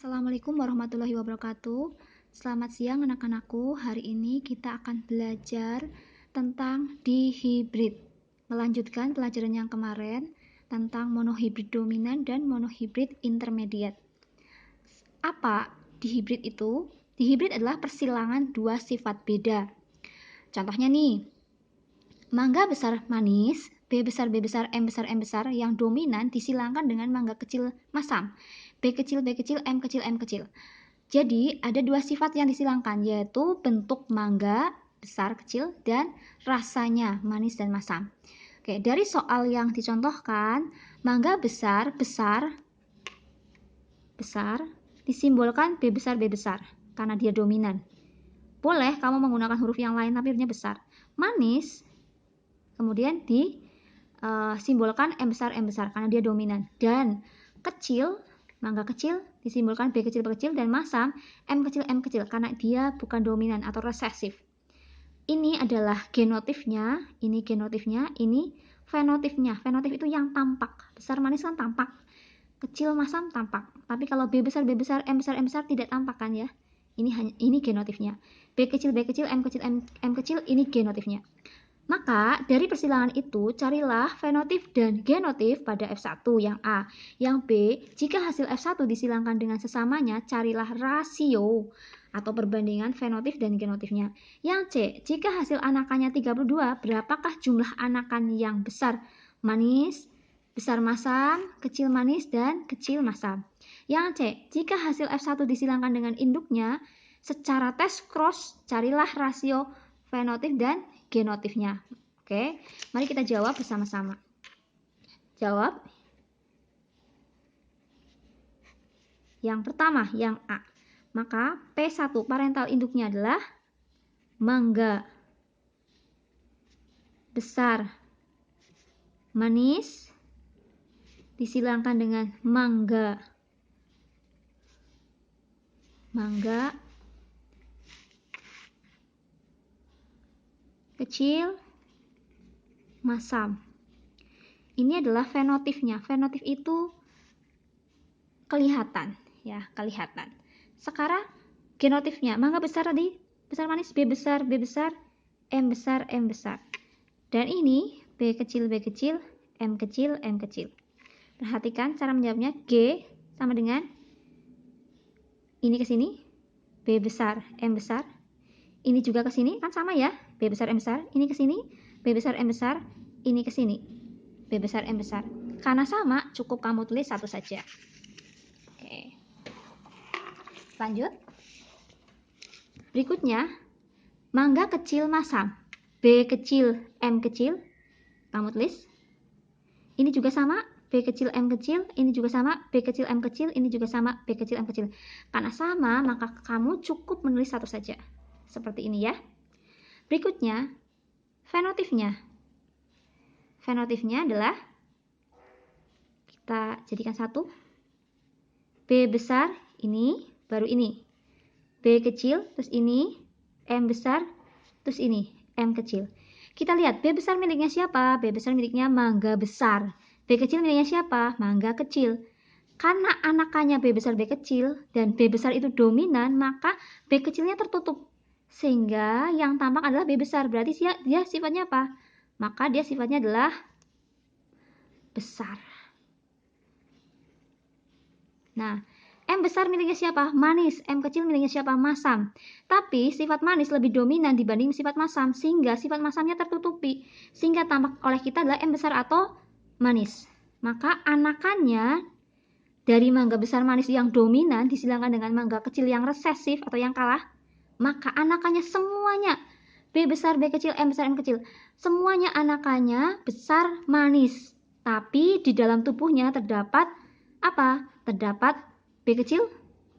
Assalamualaikum warahmatullahi wabarakatuh. Selamat siang anak-anakku. Hari ini kita akan belajar tentang dihibrid. Melanjutkan pelajaran yang kemarin tentang monohibrid dominan dan monohibrid intermediate. Apa dihibrid itu? Dihibrid adalah persilangan dua sifat beda. Contohnya nih, mangga besar manis, B besar, B besar, M besar, M besar yang dominan disilangkan dengan mangga kecil masam, B kecil, B kecil, M kecil, M kecil. Jadi ada dua sifat yang disilangkan, yaitu bentuk mangga besar, kecil, dan rasanya manis dan masam. Oke, dari soal yang dicontohkan, mangga besar, besar, besar, disimbolkan B besar, B besar, karena dia dominan. Boleh kamu menggunakan huruf yang lain, tapi hurufnya besar. Manis, kemudian disimbolkan M besar, karena dia dominan. Dan kecil, mangga kecil, disimbolkan B kecil, B kecil, dan masam M kecil, M kecil, karena dia bukan dominan atau resesif. Ini adalah genotifnya, ini genotifnya, ini fenotifnya. Fenotip itu yang tampak. Besar manis kan tampak, kecil masam tampak. Tapi kalau B besar, B besar, M besar, M besar tidak tampak kan ya. Ini genotifnya. B kecil, B kecil, M kecil, M kecil, ini genotifnya. Maka dari persilangan itu carilah fenotif dan genotif pada F1 yang A. Yang B, jika hasil F1 disilangkan dengan sesamanya, carilah rasio atau perbandingan fenotif dan genotifnya. Yang C, jika hasil anakannya 32, berapakah jumlah anakan yang besar manis, besar masam, kecil manis, dan kecil masam. Yang C, jika hasil F1 disilangkan dengan induknya, secara tes cross carilah rasio fenotif dan genotifnya. Oke, mari kita jawab bersama-sama. Jawab. Yang pertama, yang A. Maka P1 parental induknya adalah mangga besar manis disilangkan dengan mangga kecil masam. Ini adalah fenotifnya. Fenotif itu kelihatan, ya, kelihatan. Sekarang genotifnya, mangga besar tadi, besar manis, B besar, B besar, M besar, M besar. Dan ini B kecil, B kecil, M kecil, M kecil. Perhatikan cara menjawabnya. G sama dengan ini ke sini, B besar, M besar. Ini juga ke sini, kan sama ya, B besar, M besar. Ini ke sini, B besar, M besar. Ini ke sini, B besar, M besar. Karena sama, cukup kamu tulis satu saja. Oke. Lanjut. Berikutnya, mangga kecil masam. B kecil, M kecil. Kamu tulis. Ini juga sama, B kecil, M kecil. Ini juga sama, B kecil, M kecil. Ini juga sama, B kecil, M kecil. Karena sama, maka kamu cukup menulis satu saja. Seperti ini ya. Berikutnya, fenotifnya. Fenotifnya adalah, kita jadikan satu. B besar, ini, baru ini. B kecil, terus ini. M besar, terus ini. M kecil. Kita lihat, B besar miliknya siapa? B besar miliknya mangga besar. B kecil miliknya siapa? Mangga kecil. Karena anakannya B besar, B kecil, dan B besar itu dominan, maka B kecilnya tertutup. Sehingga yang tampak adalah B besar. Berarti dia sifatnya apa? Maka dia sifatnya adalah besar. Nah, M besar miliknya siapa? Manis. M kecil miliknya siapa? Masam. Tapi sifat manis lebih dominan dibanding sifat masam, sehingga sifat masamnya tertutupi. Sehingga tampak oleh kita adalah M besar atau manis. Maka anakannya dari mangga besar manis yang dominan disilangkan dengan mangga kecil yang resesif atau yang kalah. Maka anakannya semuanya B besar, B kecil, M besar, M kecil. Semuanya anakannya besar manis. Tapi di dalam tubuhnya terdapat apa? Terdapat B kecil,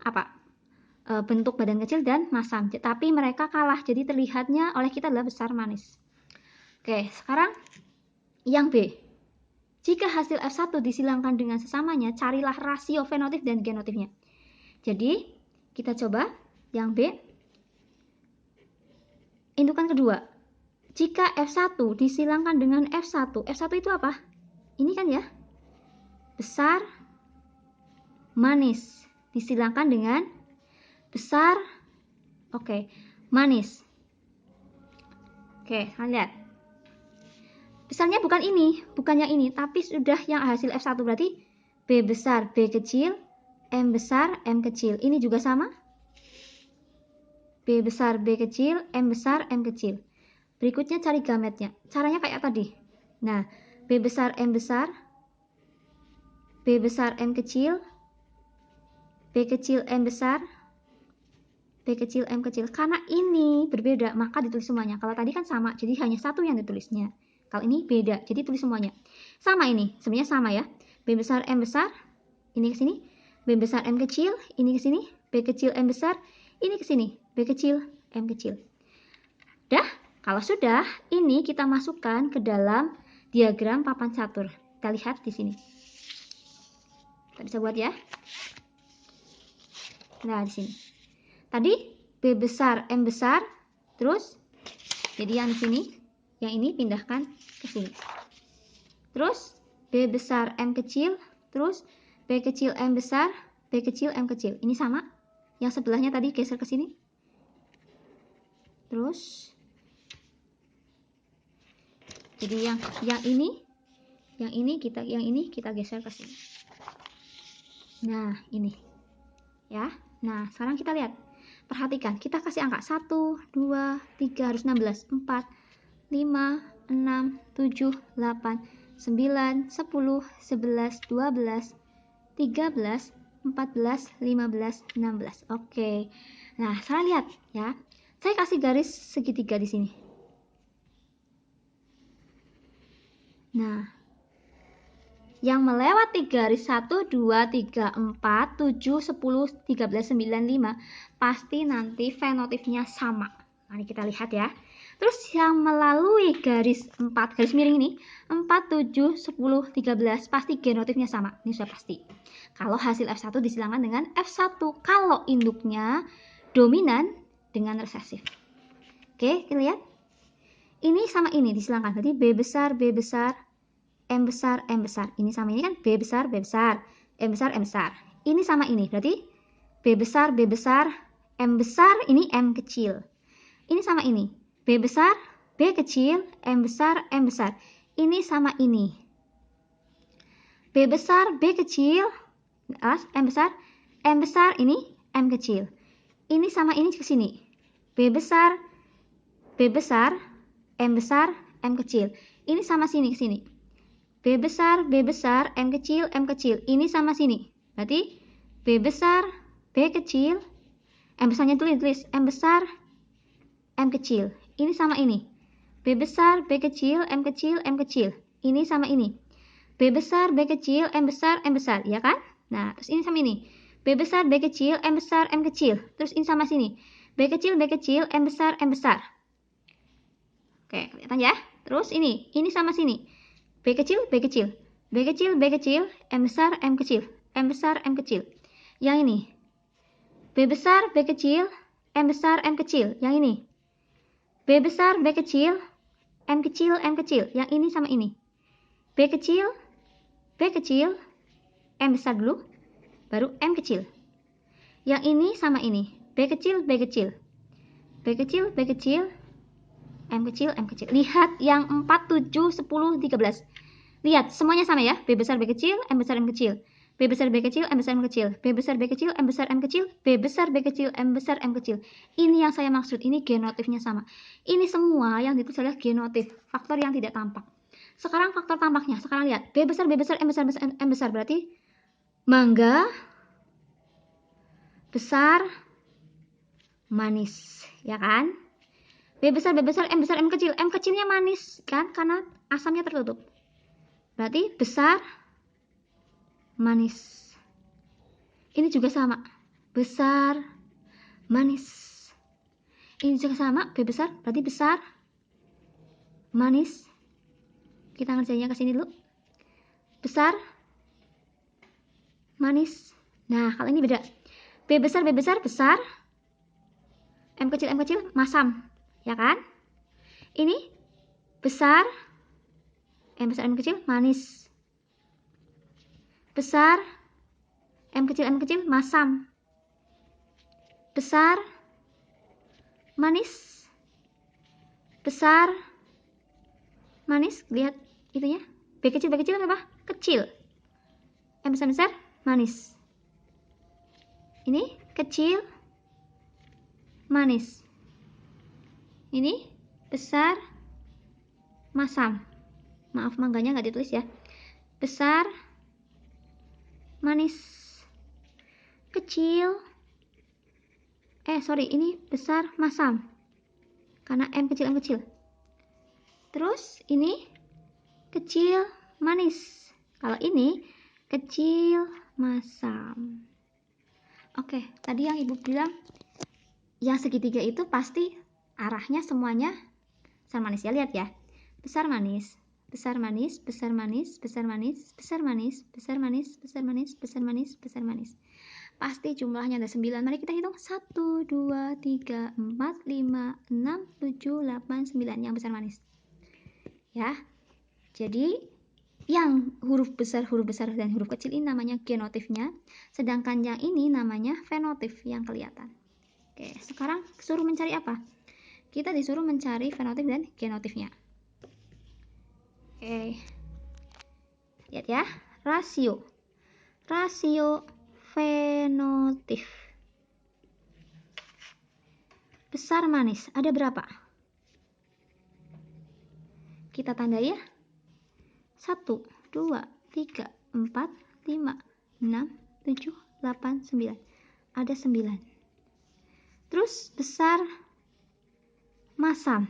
apa? Bentuk badan kecil dan masam. Tapi mereka kalah. Jadi terlihatnya oleh kita adalah besar manis. Oke, sekarang yang B. Jika hasil F1 disilangkan dengan sesamanya, carilah rasio fenotif dan genotifnya. Jadi, kita coba yang B. Indukan kedua. Jika F1 disilangkan dengan F1. F1 itu apa? Ini kan ya. Besar, manis. disilangkan dengan besar, manis. Kalian lihat. Besarnya bukan ini, bukan yang ini, tapi sudah yang hasil F1, berarti B besar, B kecil, M besar, M kecil. Ini juga sama. B besar, B kecil, M besar, M kecil. Berikutnya cari gametnya. Caranya kayak tadi. Nah, B besar, M besar, B besar, M kecil, B kecil, M besar, B kecil, M kecil. Karena ini berbeda, maka ditulis semuanya. Kalau tadi kan sama, jadi hanya satu yang ditulisnya. Kalau ini beda, jadi tulis semuanya. Sama ini, sebenarnya sama ya. B besar, M besar, ini ke sini. B besar, M kecil, ini ke sini. B kecil, M besar, ini ke sini. B kecil, M kecil. Dah, kalau sudah, ini kita masukkan ke dalam diagram papan catur. Kita lihat di sini. Kita bisa buat ya. Nah, di sini. Tadi B besar, M besar, terus jadi yang di sini, yang ini pindahkan ke sini. Terus B besar, M kecil, terus B kecil, M besar, B kecil, M kecil. Ini sama. Yang sebelahnya tadi geser ke sini. Terus jadi yang ini kita geser ke sini. Nah, ini. Ya. Nah, sekarang kita lihat. Perhatikan, kita kasih angka 1, 2, 3 harus 16, 4, 5, 6, 7, 8, 9, 10, 11, 12, 13, 14, 15, 16. Oke. Nah, sekarang lihat ya. Saya kasih garis segitiga di sini. Nah, yang melewati garis 1, 2, 3, 4, 7, 10, 13, 9, 5 pasti nanti fenotipnya sama. Mari kita lihat ya. Terus yang melalui garis 4, garis miring ini 4, 7, 10, 13 pasti genotifnya sama. Ini sudah pasti. Kalau hasil F1 disilangkan dengan F1. Kalau induknya dominan dengan resesif. Oke, kita lihat. Ini sama ini disilangkan. Berarti B besar, B besar, M besar, M besar. Ini sama ini kan B besar, B besar, M besar, M besar. Ini sama ini. Berarti B besar, B besar, M besar, ini M kecil. Ini sama ini. B besar, B kecil, M besar, M besar. Ini sama ini. B besar, B kecil, M besar, ini M kecil. Ini sama ini ke sini. B besar, M besar, M kecil. Ini sama sini ke sini. B besar, M kecil, M kecil. Ini sama sini. Berarti B besar, B kecil, M besarnya tulis, M besar, M kecil. Ini sama ini. B besar, B kecil, M kecil, M kecil. Ini sama ini. B besar, B kecil, M besar, M besar. Ya kan? Nah, terus ini sama ini. B besar, B kecil, M besar, M kecil. Terus ini sama sini. B kecil, M besar, M besar. Oke, kelihatan ya? Terus ini sama sini. B kecil, B kecil, B kecil, B kecil, M besar, M kecil, M besar, M kecil. Yang ini, B besar, B kecil, M besar, M kecil. Yang ini, B besar, B kecil, M kecil, M kecil. Yang ini sama ini, B kecil, M besar dulu, baru M kecil. Yang ini sama ini, B kecil, B kecil, B kecil, B kecil, M kecil, M kecil. Lihat yang 4, 7, 10, 13. Lihat, semuanya sama ya. B besar, B kecil, M besar, M kecil. B besar, B kecil, M besar, M kecil. B besar, B kecil, M besar, M kecil. B besar, B kecil, M besar, M kecil. Ini yang saya maksud. Ini genotifnya sama. Ini semua yang ditulis adalah genotif. Faktor yang tidak tampak. Sekarang faktor tampaknya. Sekarang lihat. B besar, M besar, M besar. Berarti mangga besar manis. Ya kan? B besar, M besar, M kecil. M kecilnya manis kan? Karena asamnya tertutup. Berarti besar, manis. Ini juga sama. Besar, manis. Ini juga sama. B besar, berarti besar, manis. Kita ngerjainnya ke sini dulu. Besar, manis. Nah, kalau ini beda. B besar, besar. M kecil, masam. Ya kan? Ini besar, M besar, M kecil, manis. Besar, M kecil, masam. Besar, manis. Besar, manis. Lihat itunya. B kecil apa? Kecil. M besar, manis. Ini kecil, manis. Ini besar, masam. Maaf, mangganya nggak ditulis ya. Besar, manis. Kecil. Ini besar, masam. Karena M kecil. Terus ini kecil, manis. Kalau ini kecil, masam. Oke, tadi yang ibu bilang yang segitiga itu pasti arahnya semuanya besar manis ya. Lihat ya. Besar manis, besar manis, besar manis, besar manis, besar manis, besar manis, besar manis, besar manis, besar manis. Pasti jumlahnya ada 9. Mari kita hitung. 1, 2, 3, 4, 5, 6, 7, 8, 9 yang besar manis. Ya. Jadi yang huruf besar dan huruf kecil ini namanya genotifnya, sedangkan yang ini namanya fenotif yang kelihatan. Oke, sekarang suruh mencari apa? Kita disuruh mencari fenotif dan genotifnya. Oke. Lihat ya, rasio. Rasio fenotif. Besar manis, ada berapa? Kita tandai ya. 1, 2, 3, 4, 5, 6, 7, 8, 9. Ada 9. Terus besar masam.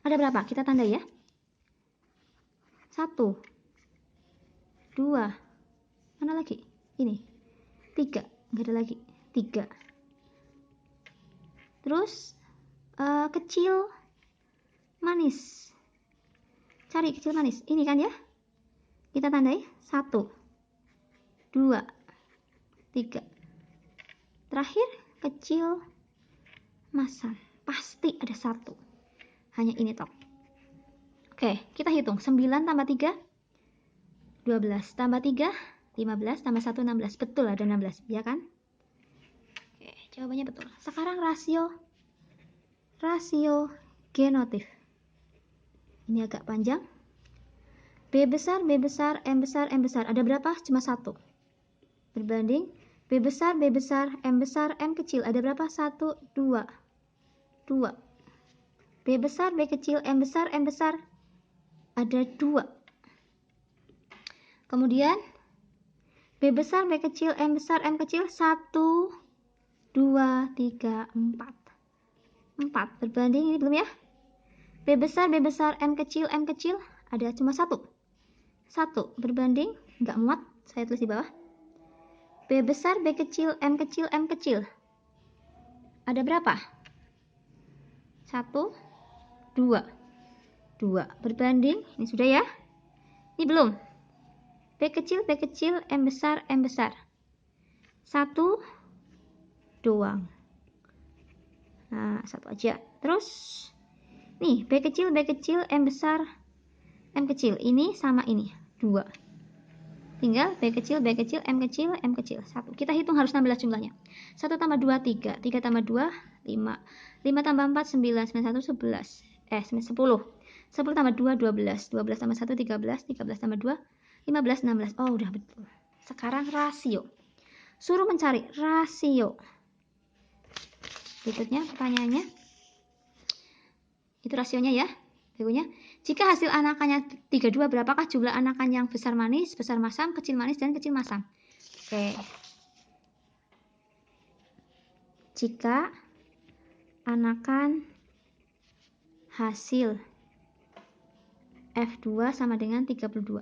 Ada berapa? Kita tandai ya. 1, 2, mana lagi? Ini. 3, nggak ada lagi. 3. Terus kecil manis. Cari kecil manis. Ini kan ya. Kita tandai 1, 2, 3. Terakhir kecil masam. Pasti ada 1. Hanya ini toh. Oke, kita hitung. 9 tambah 3 12 tambah 3 15 tambah 1 16. Betul, ada 16, ya kan? Oke, jawabannya betul. Sekarang rasio genotif. Ini agak panjang. B besar, M besar. Ada berapa? Cuma 1. Berbanding B besar, M kecil. Ada berapa? 1, 2. 2. B besar, B kecil, M besar. Ada 2. Kemudian B besar, B kecil, M kecil. 1, 2, 3, 4. 4. Berbanding ini belum ya? B besar, M kecil. Ada cuma 1. 1 berbanding, nggak muat, saya tulis di bawah. B besar, B kecil, M kecil. Ada berapa? 1, 2. 2 berbanding, ini sudah ya? Ini belum. B kecil, M besar. 1 doang. Nah, 1 aja. Terus nih, B kecil, M besar, M kecil. Ini sama ini, 2. Tinggal B kecil, M kecil, 1. Kita hitung harus 16 jumlahnya. 1 tambah 2, 3. 3 tambah 2, 5. 5 tambah 4, 9. 9 1, 11. 10. 10 tambah 2, 12. 12 tambah 1, 13. 13 tambah 2, 15, 16. Oh, udah betul. Sekarang rasio. Suruh mencari rasio. Berikutnya pertanyaannya. Itu rasionya ya. Berikutnya, jika hasil anakannya 32, berapakah jumlah anakan yang besar manis, besar masam, kecil manis, dan kecil masam? Oke. Jika anakan hasil F2 sama dengan 32,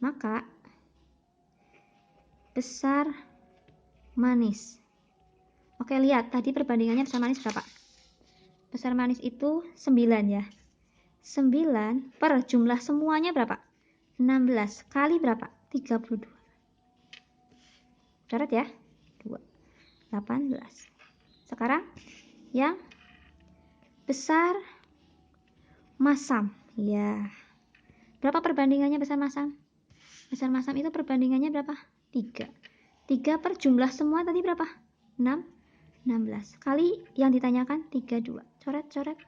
maka besar manis. Oke, lihat tadi perbandingannya besar manis berapa? Besar manis itu 9 ya. 9 per jumlah semuanya berapa? 16 kali berapa? 32. Catat ya. 2. 18. Sekarang yang besar masam. Ya. Berapa perbandingannya besar masam? Besar masam itu perbandingannya berapa? 3. 3 per jumlah semua tadi berapa? 6, 16. Kali yang ditanyakan 32. Coret-coret.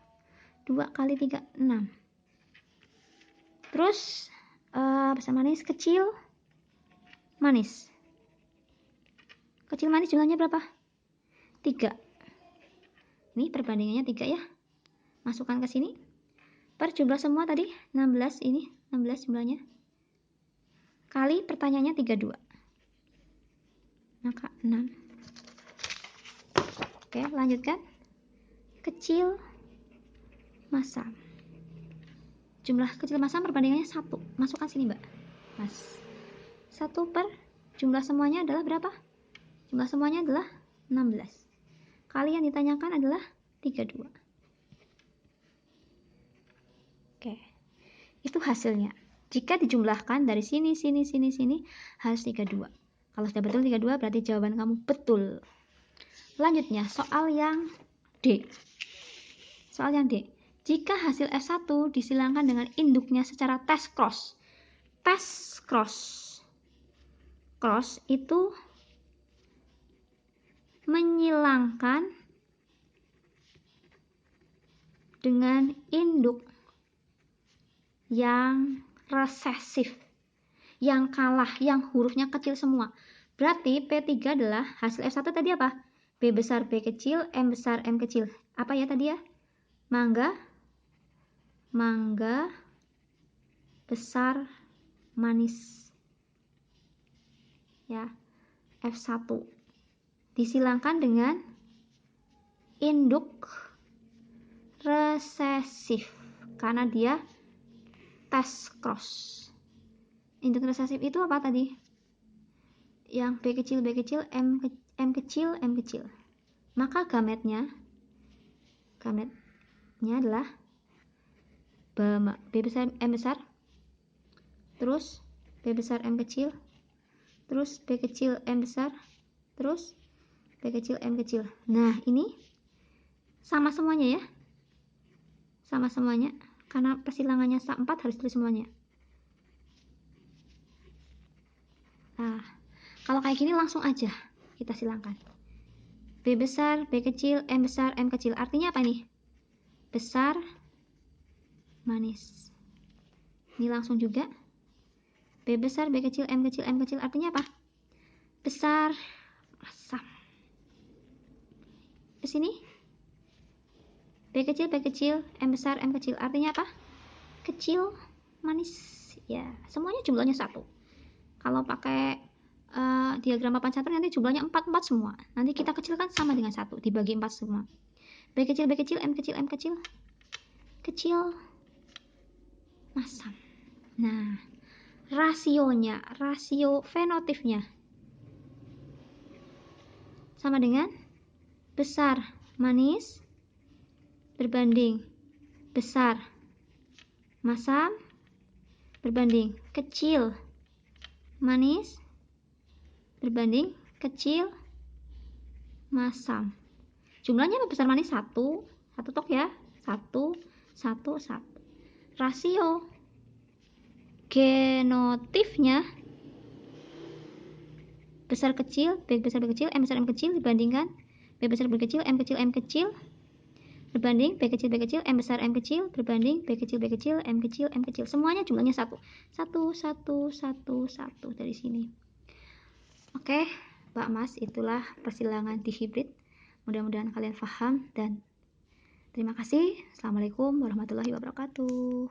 2 kali 3, 6. Terus besar manis, kecil manis. Kecil manis jumlahnya berapa? 3. Ini perbandingannya 3 ya. Masukkan ke sini. Per jumlah semua tadi 16, ini 16 jumlahnya. Kali pertanyaannya 32. Maka 6. Oke, lanjutkan. Kecil masam. Jumlah kecil masam perbandingannya 1. Masukkan sini, Mbak. Mas. 1 per jumlah semuanya adalah berapa? Jumlah semuanya adalah 16. Kali yang ditanyakan adalah 32. Oke. Itu hasilnya. Jika dijumlahkan dari sini, harus 32. Kalau sudah betul 32, berarti jawaban kamu betul. Lanjutnya, soal yang D. Soal yang D. Jika hasil F1 disilangkan dengan induknya secara tes cross. Tes cross. Cross itu menyilangkan dengan induk yang resesif, yang kalah, yang hurufnya kecil semua. Berarti P3 adalah hasil F1 tadi apa? B besar B kecil, M besar M kecil. Apa ya tadi ya? Mangga besar manis. Ya, F1 disilangkan dengan induk resesif karena dia tes cross. Induk resesif itu apa tadi? Yang B kecil, M kecil. Maka gametnya adalah B besar M besar, terus B besar M kecil, terus B kecil M besar, terus B kecil M kecil. Nah, ini sama semuanya ya. Sama semuanya. Karena persilangannya 4 harus tulis semuanya. Nah, kalau kayak gini langsung aja kita silangkan. B besar, B kecil, M besar, M kecil. Artinya apa ini? Besar, manis. Ini langsung juga. B besar, B kecil, M kecil, M kecil. Artinya apa? Besar, masam. Ke sini. B kecil, M besar, M kecil. Artinya apa? Kecil, manis. Ya, semuanya jumlahnya 1. Kalau pakai diagram papan catur nanti jumlahnya 4 semua. Nanti kita kecilkan sama dengan 1, dibagi 4 semua. B kecil, M kecil, M kecil. Kecil, masam. Nah, rasio fenotifnya sama dengan besar, manis, berbanding besar, masam, berbanding kecil, manis, berbanding kecil, masam. Jumlahnya besar manis 1 tok ya. 1. Rasio genotifnya besar kecil, B besar B kecil, M besar M kecil dibandingkan B besar B kecil, M kecil M kecil berbanding B kecil B kecil, M besar M kecil berbanding B kecil B kecil, M kecil M kecil. Semuanya jumlahnya 1. 1 dari sini. Oke, Mbak Mas, itulah persilangan di hibrid. Mudah-mudahan kalian paham dan terima kasih. Assalamualaikum warahmatullahi wabarakatuh.